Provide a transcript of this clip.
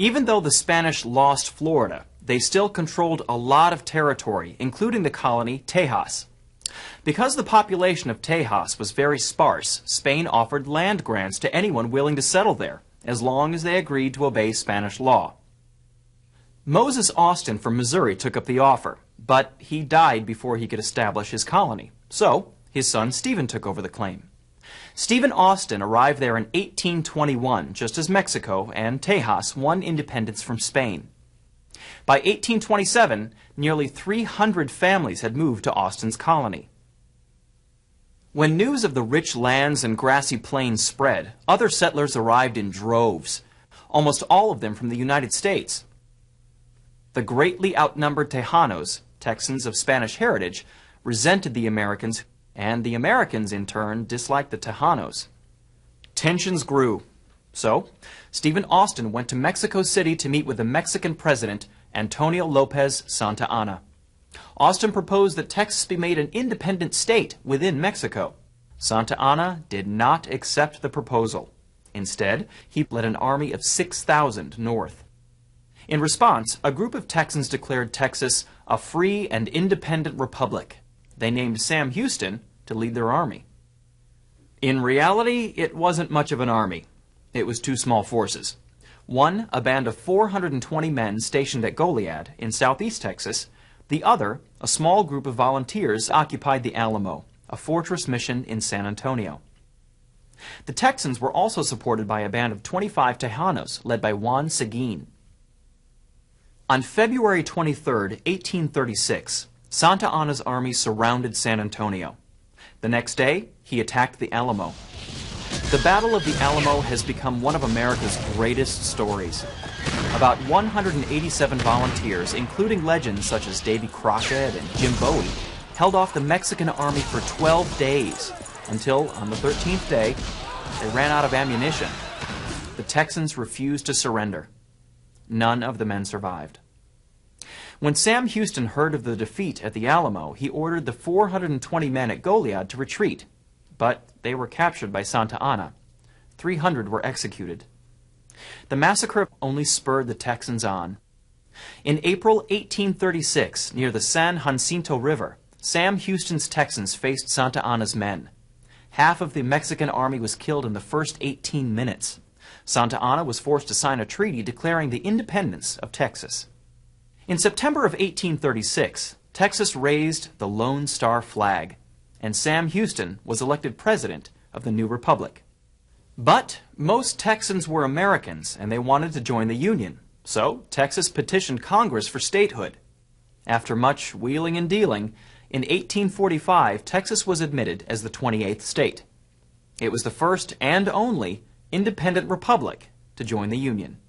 Even though the Spanish lost Florida, they still controlled a lot of territory, including the colony Tejas. Because the population of Tejas was very sparse, Spain offered land grants to anyone willing to settle there, as long as they agreed to obey Spanish law. Moses Austin from Missouri took up the offer, but he died before he could establish his colony. So, his son Stephen took over the claim. Stephen Austin arrived there in 1821, just as Mexico and Tejas won independence from Spain. By 1827, nearly 300 families had moved to Austin's colony. When news of the rich lands and grassy plains spread, other settlers arrived in droves, almost all of them from the United States. The greatly outnumbered Tejanos, Texans of Spanish heritage, resented the Americans, and the Americans, in turn, disliked the Tejanos. Tensions grew. So, Stephen Austin went to Mexico City to meet with the Mexican president, Antonio Lopez Santa Anna. Austin proposed that Texas be made an independent state within Mexico. Santa Anna did not accept the proposal. Instead, he led an army of 6,000 north. In response, a group of Texans declared Texas a free and independent republic. They named Sam Houston to lead their army. In reality, it wasn't much of an army. It was two small forces. One, a band of 420 men stationed at Goliad in southeast Texas. The other, a small group of volunteers, occupied the Alamo, a fortress mission in San Antonio. The Texans were also supported by a band of 25 Tejanos led by Juan Seguin. On February 23, 1836, Santa Anna's army surrounded San Antonio. The next day, he attacked the Alamo. The Battle of the Alamo has become one of America's greatest stories. About 187 volunteers, including legends such as Davy Crockett and Jim Bowie, held off the Mexican army for 12 days, until, on the 13th day, they ran out of ammunition. The Texans refused to surrender. None of the men survived. When Sam Houston heard of the defeat at the Alamo, he ordered the 420 men at Goliad to retreat, but they were captured by Santa Anna. 300 were executed. The massacre only spurred the Texans on. In April 1836, near the San Jacinto River, Sam Houston's Texans faced Santa Anna's men. Half of the Mexican army was killed in the first 18 minutes. Santa Anna was forced to sign a treaty declaring the independence of Texas. In September of 1836, Texas raised the Lone Star flag, and Sam Houston was elected president of the new republic. But most Texans were Americans, and they wanted to join the Union, so Texas petitioned Congress for statehood. After much wheeling and dealing, in 1845, Texas was admitted as the 28th state. It was the first and only independent republic to join the Union.